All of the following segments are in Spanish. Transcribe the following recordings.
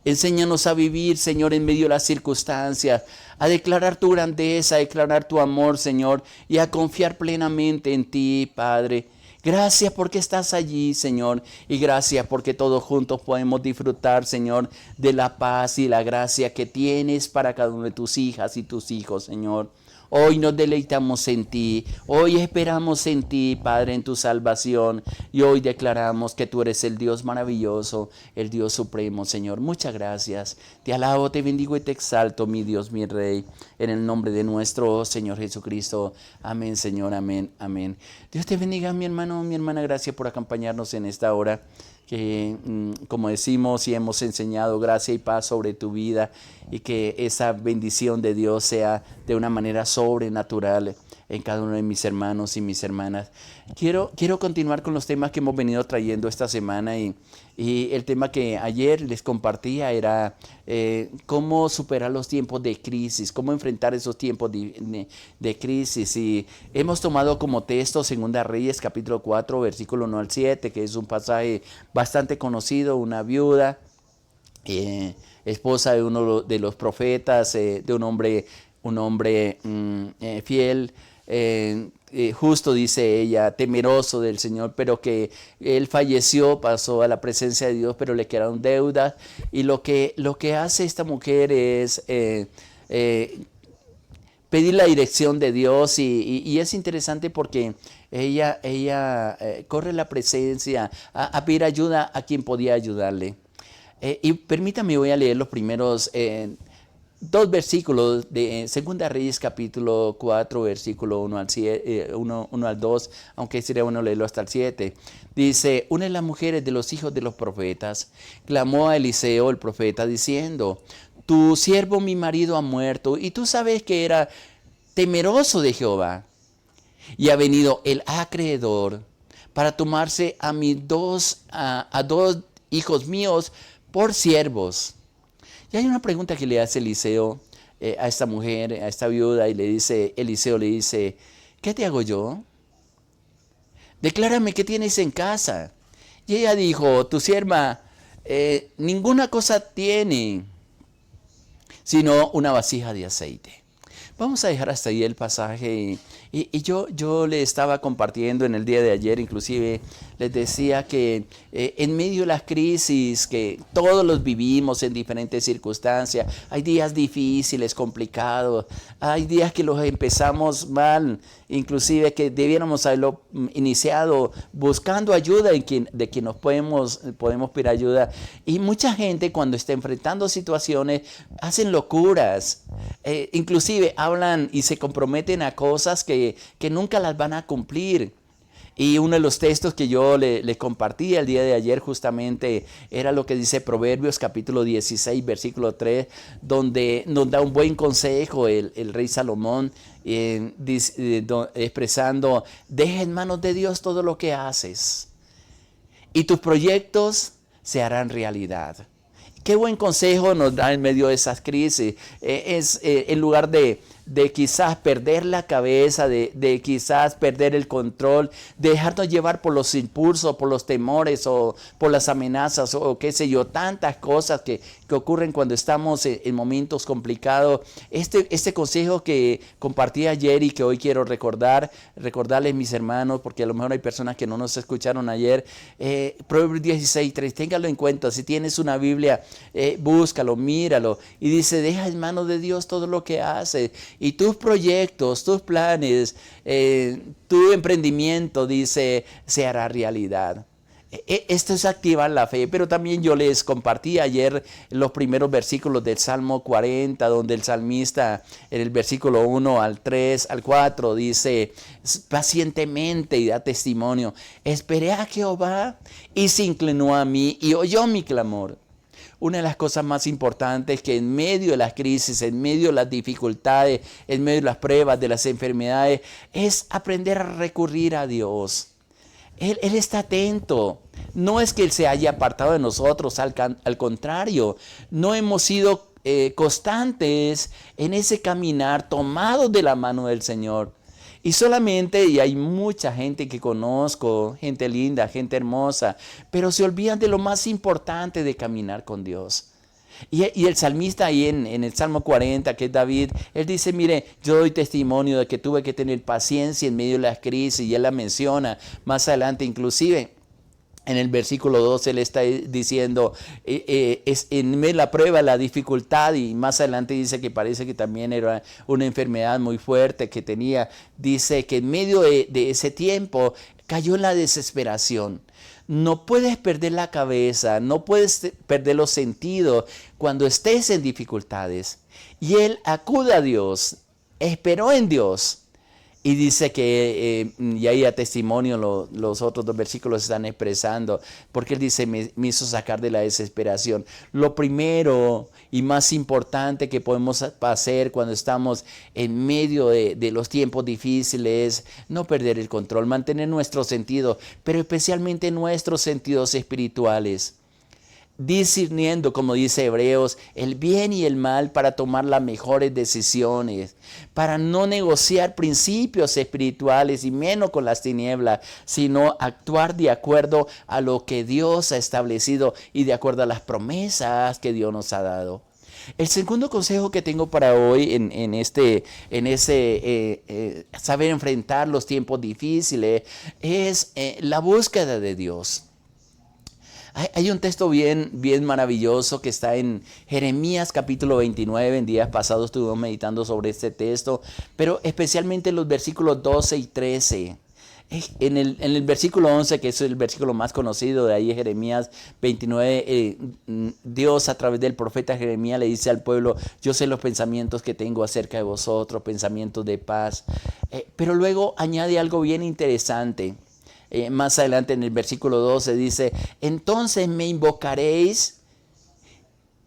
Enséñanos a vivir, Señor, en medio de las circunstancias, a declarar tu grandeza, a declarar tu amor, Señor, y a confiar plenamente en ti, Padre. Gracias porque estás allí, Señor, y gracias porque todos juntos podemos disfrutar, Señor, de la paz y la gracia que tienes para cada uno de tus hijas y tus hijos, Señor. Hoy nos deleitamos en ti, hoy esperamos en ti, Padre, en tu salvación, y hoy declaramos que tú eres el Dios maravilloso, el Dios supremo, Señor. Muchas gracias. Te alabo, te bendigo y te exalto, mi Dios, mi Rey, en el nombre de nuestro Señor Jesucristo. Amén, Señor, amén, amén. Dios te bendiga, mi hermano, mi hermana. Gracias por acompañarnos en esta hora. Que como decimos y hemos enseñado, gracia y paz sobre tu vida, y que esa bendición de Dios sea de una manera sobrenatural en cada uno de mis hermanos y mis hermanas. Quiero continuar con los temas que hemos venido trayendo esta semana, y el tema que ayer les compartía era cómo superar los tiempos de crisis, cómo enfrentar esos tiempos de crisis. Y hemos tomado como texto 2 Reyes capítulo 4 versículo 1 al 7, que es un pasaje bastante conocido. Una viuda, esposa de uno de los profetas, de un hombre fiel, justo, dice ella, temeroso del Señor, pero que él falleció, pasó a la presencia de Dios, pero le quedaron deudas. Y lo que hace esta mujer es pedir la dirección de Dios, y es interesante porque ella corre la presencia a pedir ayuda a quien podía ayudarle. Y permítame, voy a leer los primeros dos versículos de 2 Reyes capítulo 4, versículo 1 al, 7, 1 al 2, aunque sería bueno leerlo hasta el 7. Dice: una de las mujeres de los hijos de los profetas clamó a Eliseo el profeta diciendo: tu siervo mi marido ha muerto, y tú sabes que era temeroso de Jehová, y ha venido el acreedor para tomarse a dos hijos míos por siervos. Y hay una pregunta que le hace Eliseo a esta mujer, a esta viuda, y Eliseo le dice: ¿qué te hago yo? Declárame qué tienes en casa. Y ella dijo: tu sierva ninguna cosa tiene, sino una vasija de aceite. Vamos a dejar hasta ahí el pasaje. Y yo le estaba compartiendo en el día de ayer, inclusive les decía que en medio de las crisis que todos los vivimos en diferentes circunstancias, hay días difíciles, complicados, hay días que los empezamos mal, inclusive que debiéramos haberlo iniciado buscando ayuda de quien nos podemos pedir ayuda. Y mucha gente, cuando está enfrentando situaciones, hacen locuras, inclusive hablan y se comprometen a cosas que nunca las van a cumplir. Y uno de los textos que yo le compartí el día de ayer justamente era lo que dice Proverbios capítulo 16 versículo 3, donde nos da un buen consejo el rey Salomón, expresando: deja en manos de Dios todo lo que haces, y tus proyectos se harán realidad. Qué buen consejo nos da en medio de esas crisis. En lugar de quizás perder la cabeza, de quizás perder el control, de dejarnos llevar por los impulsos, por los temores o por las amenazas o qué sé yo, tantas cosas que ocurren cuando estamos en momentos complicados. Este consejo que compartí ayer y que hoy quiero recordarles, mis hermanos, porque a lo mejor hay personas que no nos escucharon ayer, Proverbios 16:3, téngalo en cuenta. Si tienes una Biblia, búscalo, míralo, y dice: deja en manos de Dios todo lo que haces, y tus proyectos, tus planes, tu emprendimiento, dice, se hará realidad. Esto es activar la fe. Pero también yo les compartí ayer los primeros versículos del Salmo 40, donde el salmista en el versículo 1 al 3 al 4 dice pacientemente, y da testimonio: esperé a Jehová y se inclinó a mí y oyó mi clamor. Una de las cosas más importantes es que en medio de las crisis, en medio de las dificultades, en medio de las pruebas, de las enfermedades, es aprender a recurrir a Dios. Él está atento. No es que Él se haya apartado de nosotros, al contrario, no hemos sido constantes en ese caminar, tomados de la mano del Señor. Y solamente, y hay mucha gente que conozco, gente linda, gente hermosa, pero se olvidan de lo más importante de caminar con Dios. Y el salmista ahí en el Salmo 40, que es David, él dice, mire, yo doy testimonio de que tuve que tener paciencia en medio de las crisis, y él la menciona más adelante, inclusive en el versículo 12 él está diciendo, es en medio de la prueba, la dificultad, y más adelante dice que parece que también era una enfermedad muy fuerte que tenía. Dice que en medio de ese tiempo cayó en la desesperación. No puedes perder la cabeza, no puedes perder los sentidos cuando estés en dificultades. Y él acude a Dios, esperó en Dios. Y dice que, y ahí a testimonio los otros dos versículos están expresando, porque él dice, me hizo sacar de la desesperación. Lo primero y más importante que podemos hacer cuando estamos en medio de los tiempos difíciles, no perder el control, mantener nuestros sentidos, pero especialmente nuestros sentidos espirituales. Discerniendo, como dice Hebreos, el bien y el mal para tomar las mejores decisiones, para no negociar principios espirituales y menos con las tinieblas, sino actuar de acuerdo a lo que Dios ha establecido y de acuerdo a las promesas que Dios nos ha dado. El segundo consejo que tengo para hoy en saber enfrentar los tiempos difíciles es la búsqueda de Dios. Hay un texto bien maravilloso que está en Jeremías capítulo 29. En días pasados estuvimos meditando sobre este texto, pero especialmente en los versículos 12 y 13. En el versículo 11, que es el versículo más conocido de ahí, Jeremías 29, Dios a través del profeta Jeremías le dice al pueblo, yo sé los pensamientos que tengo acerca de vosotros, pensamientos de paz. Pero luego añade algo bien interesante. Más adelante en el versículo 12 dice, entonces me invocaréis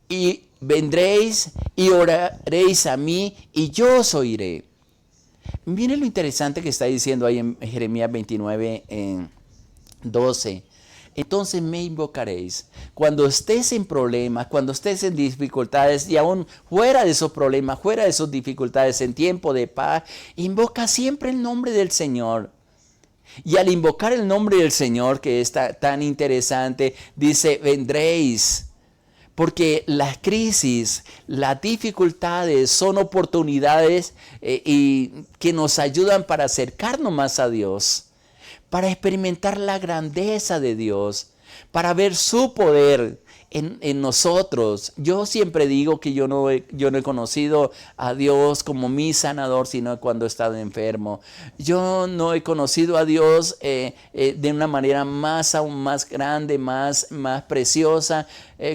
y vendréis y oraréis a mí y yo os oiré. Miren lo interesante que está diciendo ahí en Jeremías 29, 12. Entonces me invocaréis. Cuando estés en problemas, cuando estés en dificultades y aún fuera de esos problemas, fuera de esas dificultades, en tiempo de paz, invoca siempre el nombre del Señor. Y al invocar el nombre del Señor, que es tan interesante, dice, vendréis. Porque las crisis, las dificultades son oportunidades y que nos ayudan para acercarnos más a Dios, para experimentar la grandeza de Dios, para ver su poder en nosotros. Yo siempre digo que yo no he conocido a Dios como mi sanador, sino cuando he estado enfermo. Yo no he conocido a Dios de una manera aún más grande, más preciosa,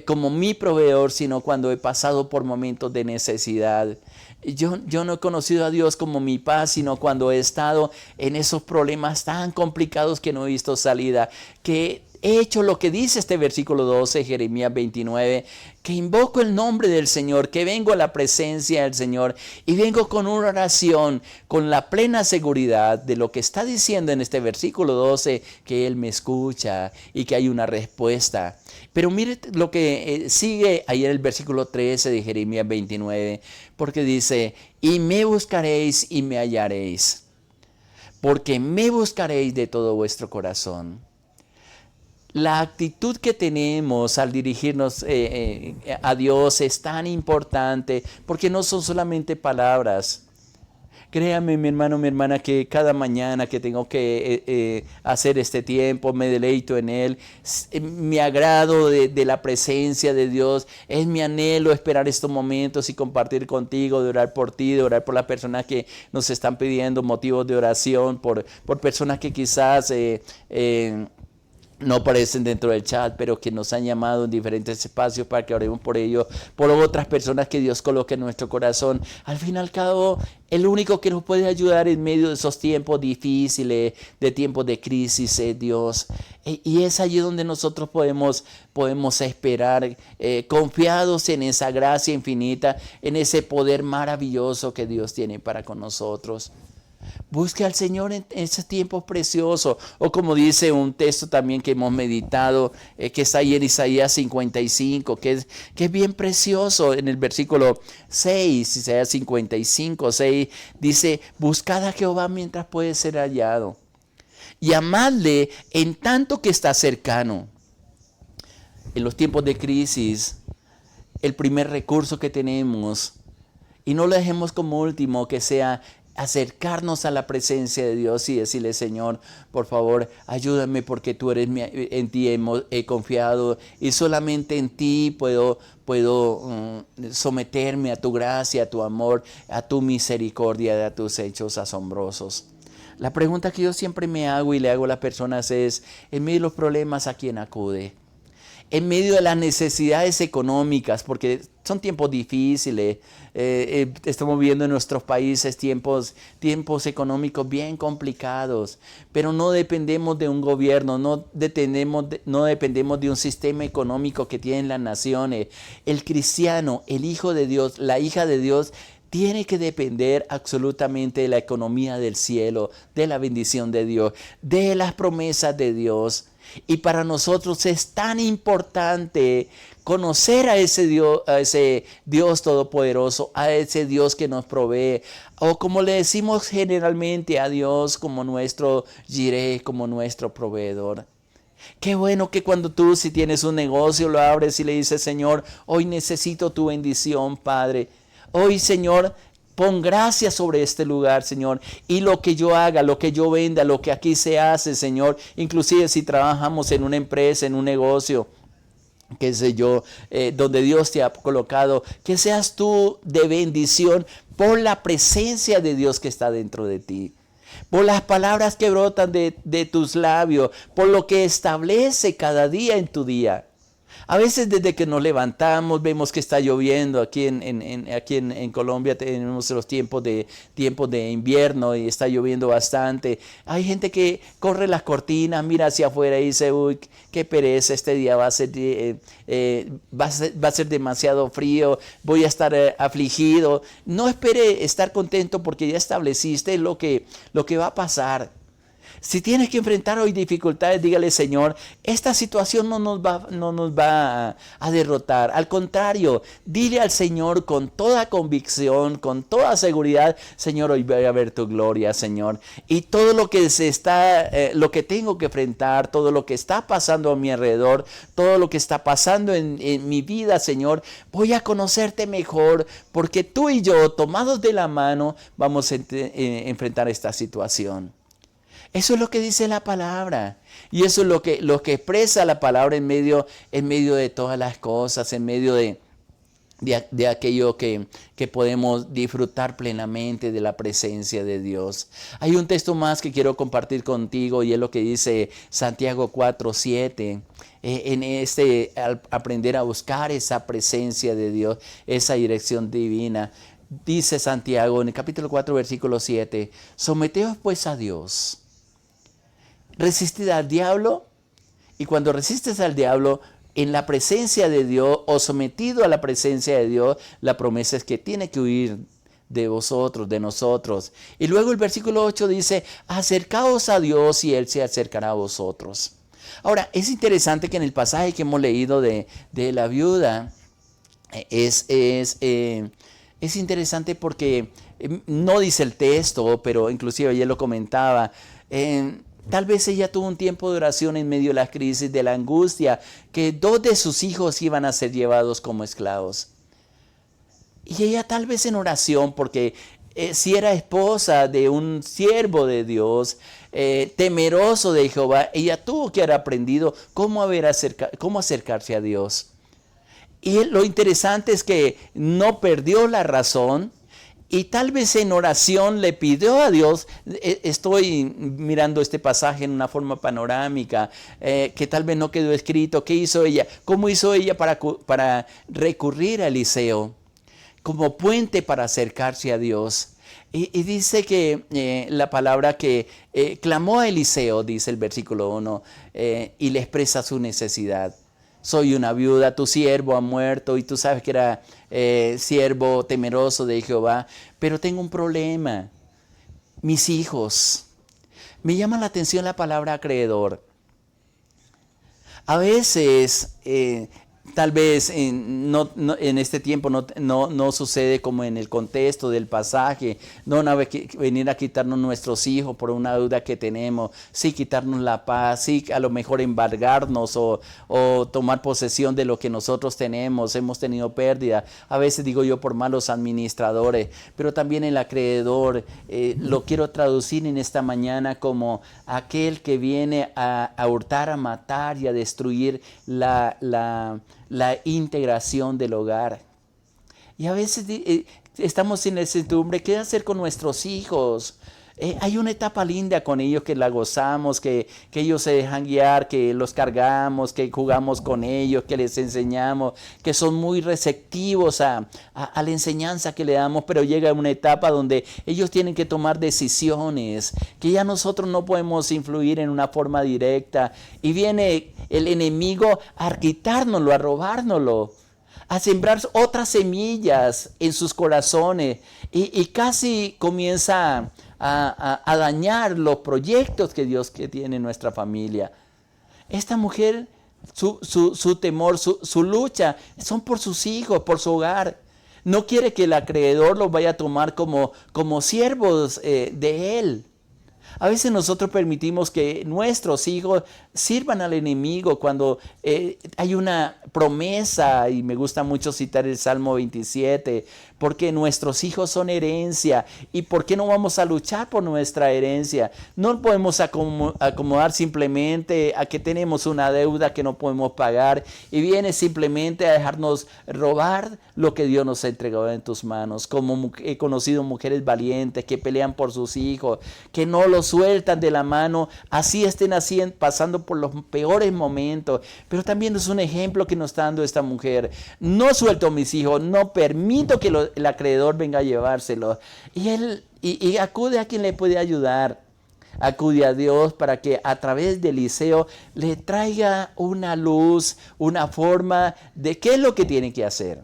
como mi proveedor, sino cuando he pasado por momentos de necesidad. Yo no he conocido a Dios como mi paz, sino cuando he estado en esos problemas tan complicados que no he visto salida, que he hecho lo que dice este versículo 12, Jeremías 29, que invoco el nombre del Señor, que vengo a la presencia del Señor y vengo con una oración, con la plena seguridad de lo que está diciendo en este versículo 12, que Él me escucha y que hay una respuesta. Pero mire lo que sigue ahí en el versículo 13 de Jeremías 29, porque dice, y me buscaréis y me hallaréis, porque me buscaréis de todo vuestro corazón. La actitud que tenemos al dirigirnos a Dios es tan importante porque no son solamente palabras. Créame, mi hermano, mi hermana, que cada mañana que tengo que hacer este tiempo, me deleito en Él. Me agrado de la presencia de Dios. Es mi anhelo esperar estos momentos y compartir contigo, de orar por ti, de orar por las personas que nos están pidiendo motivos de oración, por personas que quizás no aparecen dentro del chat, pero que nos han llamado en diferentes espacios para que oremos por ellos, por otras personas que Dios coloque en nuestro corazón. Al fin y al cabo, el único que nos puede ayudar en medio de esos tiempos difíciles, de tiempos de crisis, es Dios. Y es allí donde nosotros podemos esperar, confiados en esa gracia infinita, en ese poder maravilloso que Dios tiene para con nosotros. Busque al Señor en ese tiempo precioso. O como dice un texto también que hemos meditado, que está ahí en Isaías 55, que es bien precioso. En el versículo 6, Isaías 55, 6, dice, buscad a Jehová mientras puede ser hallado. Llamadle en tanto que está cercano. En los tiempos de crisis, el primer recurso que tenemos. Y no lo dejemos como último, que sea acercarnos a la presencia de Dios y decirle: Señor, por favor, ayúdame porque tú eres en ti he confiado y solamente en ti puedo someterme a tu gracia, a tu amor, a tu misericordia, a tus hechos asombrosos. La pregunta que yo siempre me hago y le hago a las personas es: en medio de los problemas, ¿a quién acude? En medio de las necesidades económicas, porque son tiempos difíciles, estamos viviendo en nuestros países tiempos económicos bien complicados, pero no dependemos de un gobierno, no dependemos de un sistema económico que tienen las naciones. El cristiano, el hijo de Dios, la hija de Dios, tiene que depender absolutamente de la economía del cielo, de la bendición de Dios, de las promesas de Dios. Y para nosotros es tan importante conocer a ese Dios todopoderoso, a ese Dios que nos provee, o como le decimos generalmente a Dios como nuestro Jireh, como nuestro proveedor. Qué bueno que cuando tú, si tienes un negocio, lo abres y le dices: Señor, hoy necesito tu bendición, Padre. Hoy, Señor, pon gracia sobre este lugar, Señor. Y lo que yo haga, lo que yo venda, lo que aquí se hace, Señor. Inclusive si trabajamos en una empresa, en un negocio, qué sé yo, donde Dios te ha colocado, que seas tú de bendición por la presencia de Dios que está dentro de ti. Por las palabras que brotan de tus labios, por lo que establece cada día en tu día. A veces desde que nos levantamos vemos que está lloviendo. Aquí en Colombia tenemos los tiempos de invierno y está lloviendo bastante. Hay gente que corre las cortinas, mira hacia afuera y dice: uy, qué pereza, este día va a ser demasiado frío, voy a estar afligido. No espere estar contento porque ya estableciste lo que va a pasar. Si tienes que enfrentar hoy dificultades, dígale: Señor, esta situación no nos va a derrotar. Al contrario, dile al Señor con toda convicción, con toda seguridad: Señor, hoy voy a ver tu gloria, Señor. Y todo lo que lo que tengo que enfrentar, todo lo que está pasando a mi alrededor, todo lo que está pasando en mi vida, Señor, voy a conocerte mejor, porque tú y yo, tomados de la mano, vamos a enfrentar esta situación. Eso es lo que dice la palabra. Y eso es lo que expresa la palabra en medio de todas las cosas, en medio de aquello que podemos disfrutar plenamente de la presencia de Dios. Hay un texto más que quiero compartir contigo y es lo que dice Santiago 4:7. Al aprender a buscar esa presencia de Dios, esa dirección divina. Dice Santiago en el capítulo 4, versículo 7: someteos pues a Dios. Resistid al diablo, y cuando resistes al diablo en la presencia de Dios o sometido a la presencia de Dios, la promesa es que tiene que huir de vosotros, de nosotros. Y luego el versículo 8 dice: acercaos a Dios y Él se acercará a vosotros. Ahora, es interesante que en el pasaje que hemos leído de la viuda, es interesante porque no dice el texto, pero inclusive ayer lo comentaba. Tal vez ella tuvo un tiempo de oración en medio de la crisis, de la angustia, que 2 de sus hijos iban a ser llevados como esclavos. Y ella tal vez en oración, porque si era esposa de un siervo de Dios, temeroso de Jehová, ella tuvo que haber aprendido cómo acercarse a Dios. Y lo interesante es que no perdió la razón. Y tal vez en oración le pidió a Dios, estoy mirando este pasaje en una forma panorámica, que tal vez no quedó escrito. ¿Qué hizo ella? ¿Cómo hizo ella para recurrir a Eliseo como puente para acercarse a Dios? Y dice que la palabra que clamó a Eliseo, dice el versículo 1, y le expresa su necesidad. Soy una viuda, tu siervo ha muerto, y tú sabes que era siervo temeroso de Jehová, pero tengo un problema. Mis hijos. Me llama la atención la palabra acreedor. A veces Tal vez en este tiempo no sucede como en el contexto del pasaje. No van a venir a quitarnos nuestros hijos por una deuda que tenemos. Sí, quitarnos la paz. Sí, a lo mejor embargarnos o tomar posesión de lo que nosotros tenemos. Hemos tenido pérdida. A veces digo yo por malos administradores. Pero también el acreedor. Lo quiero traducir en esta mañana como aquel que viene a hurtar, a matar y a destruir la integración del hogar. Y a veces estamos sin la incertidumbre, ¿qué hacer con nuestros hijos? Hay una etapa linda con ellos que la gozamos, que ellos se dejan guiar, que los cargamos, que jugamos con ellos, que les enseñamos, que son muy receptivos a la enseñanza que le damos, pero llega una etapa donde ellos tienen que tomar decisiones, que ya nosotros no podemos influir en una forma directa. Y viene el enemigo a quitárnoslo, a robárnoslo, a sembrar otras semillas en sus corazones y casi comienza a dañar los proyectos que Dios que tiene en nuestra familia. Esta mujer, su temor, su lucha son por sus hijos, por su hogar. No quiere que el acreedor los vaya a tomar como siervos de él. A veces nosotros permitimos que nuestros hijos sirvan al enemigo cuando hay una promesa, y me gusta mucho citar el Salmo 27, porque nuestros hijos son herencia. ¿Y por qué no vamos a luchar por nuestra herencia? No podemos acomodar simplemente a que tenemos una deuda que no podemos pagar y viene simplemente a dejarnos robar lo que Dios nos ha entregado en tus manos. Como he conocido mujeres valientes que pelean por sus hijos, que no los sueltan de la mano, así estén pasando por los peores momentos. Pero también es un ejemplo que nos está dando esta mujer. No suelto a mis hijos, no permito que el acreedor venga a llevárselo. Y acude a quien le puede ayudar. Acude a Dios para que a través de Eliseo le traiga una luz, una forma de qué es lo que tiene que hacer.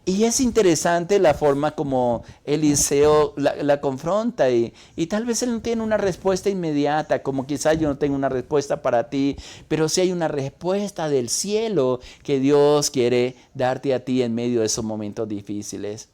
Y es interesante la forma como Eliseo la confronta y tal vez él no tiene una respuesta inmediata, como quizás yo no tengo una respuesta para ti, pero sí hay una respuesta del cielo que Dios quiere darte a ti en medio de esos momentos difíciles.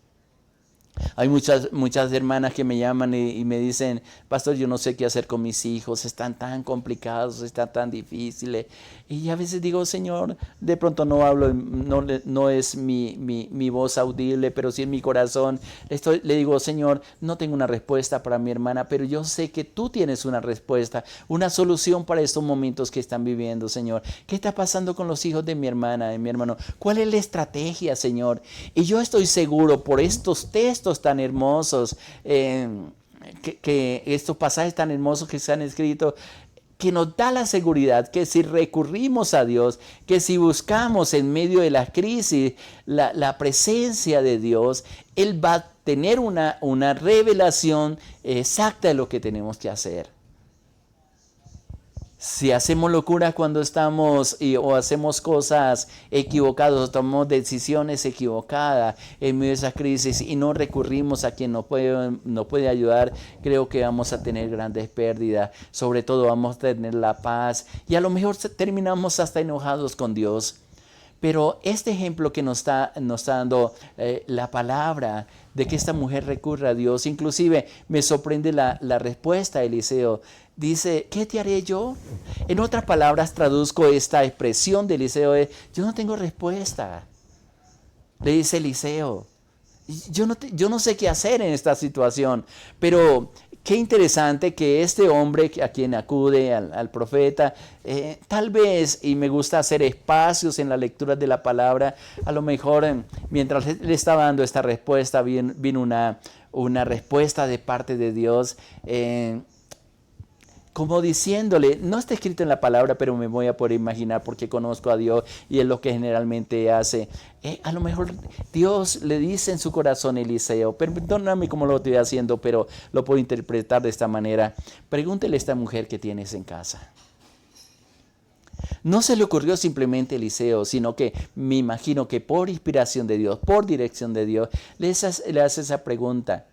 Hay muchas hermanas que me llaman y me dicen, pastor, yo no sé qué hacer con mis hijos, están tan complicados, están tan difíciles. Y a veces digo, Señor, de pronto no hablo, no es mi voz audible, pero sí en mi corazón. Le digo, Señor, no tengo una respuesta para mi hermana, pero yo sé que tú tienes una respuesta, una solución para estos momentos que están viviendo, Señor. ¿Qué está pasando con los hijos de mi hermana, de mi hermano? ¿Cuál es la estrategia, Señor? Y yo estoy seguro por estos textos tan hermosos, que estos pasajes tan hermosos que se han escrito, que nos da la seguridad que si recurrimos a Dios, que si buscamos en medio de la crisis la presencia de Dios, Él va a tener una revelación exacta de lo que tenemos que hacer. Si hacemos locura cuando estamos o hacemos cosas equivocadas o tomamos decisiones equivocadas en medio de esa crisis y no recurrimos a quien nos puede ayudar, creo que vamos a tener grandes pérdidas. Sobre todo vamos a tener la paz y a lo mejor terminamos hasta enojados con Dios. Pero este ejemplo que nos está dando la palabra de que esta mujer recurre a Dios, inclusive me sorprende la respuesta de Eliseo. Dice, ¿qué te haré yo? En otras palabras traduzco esta expresión de Eliseo, yo no tengo respuesta. Le dice Eliseo, yo no sé qué hacer en esta situación, pero qué interesante que este hombre a quien acude al profeta, tal vez, y me gusta hacer espacios en la lectura de la palabra, a lo mejor mientras le estaba dando esta respuesta, vino una respuesta de parte de Dios, como diciéndole, no está escrito en la palabra, pero me voy a poder imaginar porque conozco a Dios y es lo que generalmente hace. A lo mejor Dios le dice en su corazón a Eliseo, perdóname cómo lo estoy haciendo, pero lo puedo interpretar de esta manera. Pregúntele a esta mujer que tienes en casa. No se le ocurrió simplemente a Eliseo, sino que me imagino que por inspiración de Dios, por dirección de Dios, le hace esa pregunta.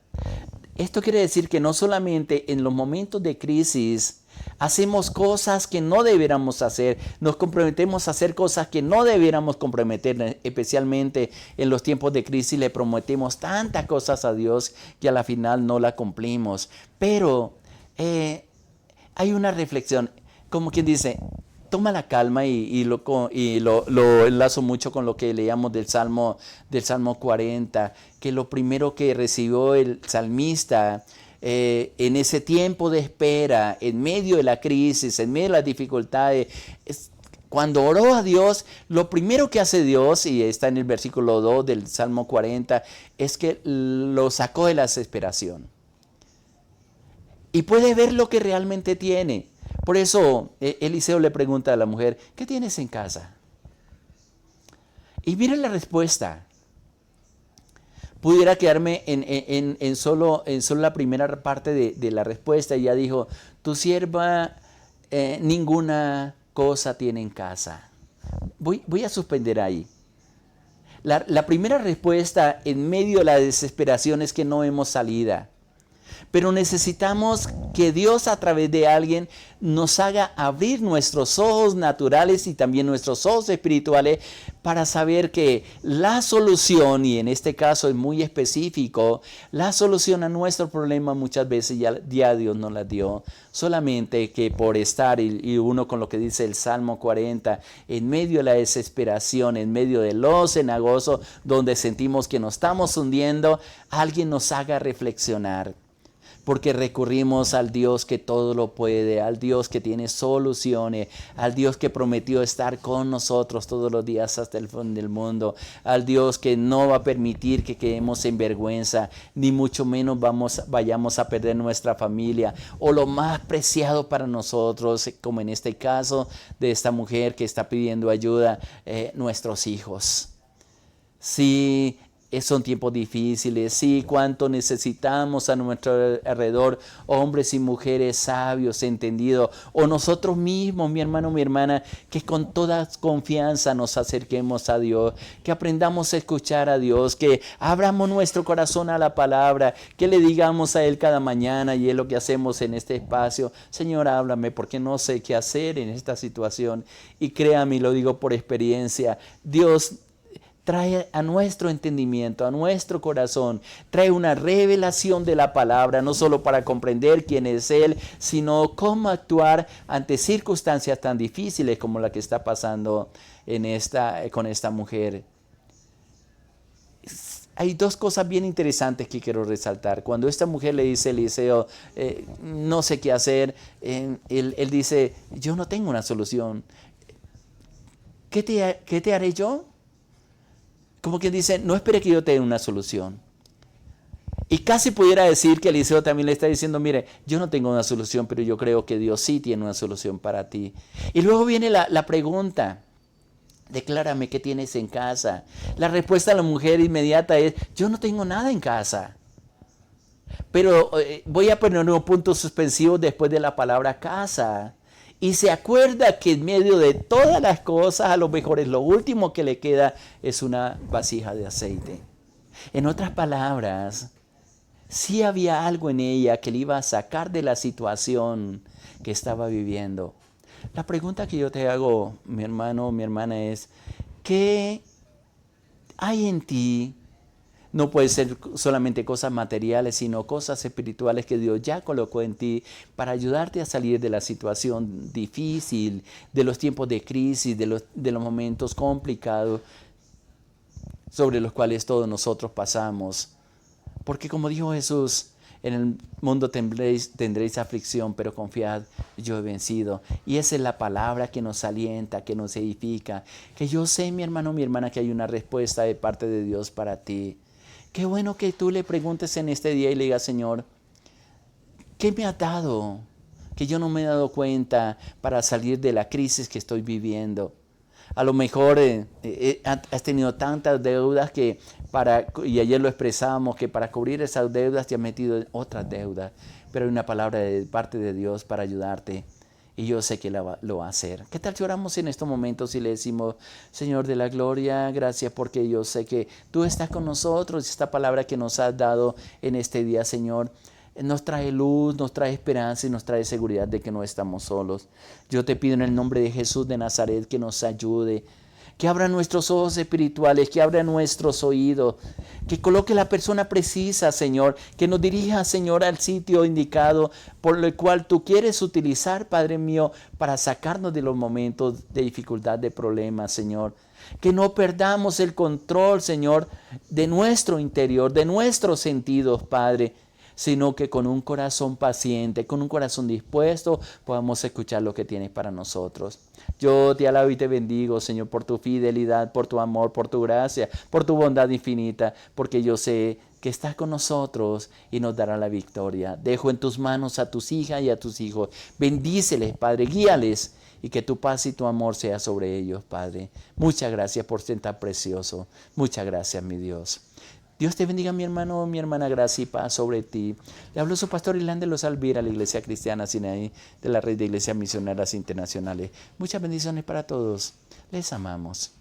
Esto quiere decir que no solamente en los momentos de crisis Hacemos cosas que no debiéramos hacer, nos comprometemos a hacer cosas que no debiéramos comprometer, especialmente en los tiempos de crisis le prometemos tantas cosas a Dios que a la final no la cumplimos. Pero hay una reflexión, como quien dice, toma la calma y lo enlazo mucho con lo que leíamos del Salmo 40, que lo primero que recibió el salmista en ese tiempo de espera, en medio de la crisis, en medio de las dificultades, cuando oró a Dios, lo primero que hace Dios, y está en el versículo 2 del Salmo 40, es que lo sacó de la desesperación. Y puede ver lo que realmente tiene. Por eso Eliseo le pregunta a la mujer, ¿qué tienes en casa? Y mire la respuesta. Pudiera quedarme en solo la primera parte de la respuesta. Y ya dijo, tu sierva ninguna cosa tiene en casa. Voy a suspender ahí. La primera respuesta en medio de la desesperación es que no vemos salida. Pero necesitamos que Dios a través de alguien nos haga abrir nuestros ojos naturales y también nuestros ojos espirituales para saber que la solución, y en este caso es muy específico, la solución a nuestro problema muchas veces ya Dios nos la dio. Solamente que por estar, y uno con lo que dice el Salmo 40, en medio de la desesperación, en medio de los cenagozos, donde sentimos que nos estamos hundiendo, alguien nos haga reflexionar. Porque recurrimos al Dios que todo lo puede, al Dios que tiene soluciones, al Dios que prometió estar con nosotros todos los días hasta el fin del mundo, al Dios que no va a permitir que quedemos en vergüenza, ni mucho menos vayamos a perder nuestra familia o lo más preciado para nosotros, como en este caso de esta mujer que está pidiendo ayuda, nuestros hijos. Sí. Son tiempos difíciles, sí, cuánto necesitamos a nuestro alrededor hombres y mujeres sabios, entendidos, o nosotros mismos, mi hermano, mi hermana, que con toda confianza nos acerquemos a Dios, que aprendamos a escuchar a Dios, que abramos nuestro corazón a la palabra, que le digamos a Él cada mañana, y es lo que hacemos en este espacio, Señor, háblame, porque no sé qué hacer en esta situación, y créame, lo digo por experiencia, Dios trae a nuestro entendimiento, a nuestro corazón, trae una revelación de la palabra, no solo para comprender quién es Él, sino cómo actuar ante circunstancias tan difíciles como la que está pasando con esta mujer. Hay dos cosas bien interesantes que quiero resaltar. Cuando esta mujer le dice a Eliseo, no sé qué hacer, él dice, yo no tengo una solución. ¿Qué te haré yo? Como quien dice, no espere que yo te dé una solución. Y casi pudiera decir que Eliseo también le está diciendo, mire, yo no tengo una solución, pero yo creo que Dios sí tiene una solución para ti. Y luego viene la pregunta, declárame qué tienes en casa. La respuesta de la mujer inmediata es, yo no tengo nada en casa. Pero voy a poner unos puntos suspensivos después de la palabra casa. Y se acuerda que en medio de todas las cosas, a lo mejor es lo último que le queda es una vasija de aceite. En otras palabras, sí había algo en ella que le iba a sacar de la situación que estaba viviendo. La pregunta que yo te hago, mi hermano, mi hermana, es, ¿qué hay en ti? No puede ser solamente cosas materiales, sino cosas espirituales que Dios ya colocó en ti para ayudarte a salir de la situación difícil, de los tiempos de crisis, de los momentos complicados sobre los cuales todos nosotros pasamos. Porque como dijo Jesús, en el mundo tendréis aflicción, pero confiad, yo he vencido. Y esa es la palabra que nos alienta, que nos edifica. Que yo sé, mi hermano, mi hermana, que hay una respuesta de parte de Dios para ti. Qué bueno que tú le preguntes en este día y le digas, Señor, ¿qué me has dado? Que yo no me he dado cuenta para salir de la crisis que estoy viviendo. A lo mejor has tenido tantas deudas y ayer lo expresamos, que para cubrir esas deudas te has metido en otras deudas. Pero hay una palabra de parte de Dios para ayudarte. Y yo sé que lo va a hacer. ¿Qué tal si oramos en estos momentos y le decimos, Señor de la gloria, gracias porque yo sé que tú estás con nosotros. Esta palabra que nos has dado en este día, Señor, nos trae luz, nos trae esperanza y nos trae seguridad de que no estamos solos. Yo te pido en el nombre de Jesús de Nazaret que nos ayude, que abra nuestros ojos espirituales, que abra nuestros oídos, que coloque la persona precisa, Señor, que nos dirija, Señor, al sitio indicado por el cual tú quieres utilizar, Padre mío, para sacarnos de los momentos de dificultad, de problemas, Señor. Que no perdamos el control, Señor, de nuestro interior, de nuestros sentidos, Padre, sino que con un corazón paciente, con un corazón dispuesto, podamos escuchar lo que tienes para nosotros. Yo te alabo y te bendigo, Señor, por tu fidelidad, por tu amor, por tu gracia, por tu bondad infinita, porque yo sé que estás con nosotros y nos dará la victoria. Dejo en tus manos a tus hijas y a tus hijos. Bendíceles, Padre, guíales y que tu paz y tu amor sea sobre ellos, Padre. Muchas gracias por ser tan precioso. Muchas gracias, mi Dios. Dios te bendiga, mi hermano, mi hermana, gracia y paz sobre ti. Le habló su pastor Irlande Los Alvira, la Iglesia Cristiana Sinaí, de la Red de Iglesias Misioneras Internacionales. Muchas bendiciones para todos. Les amamos.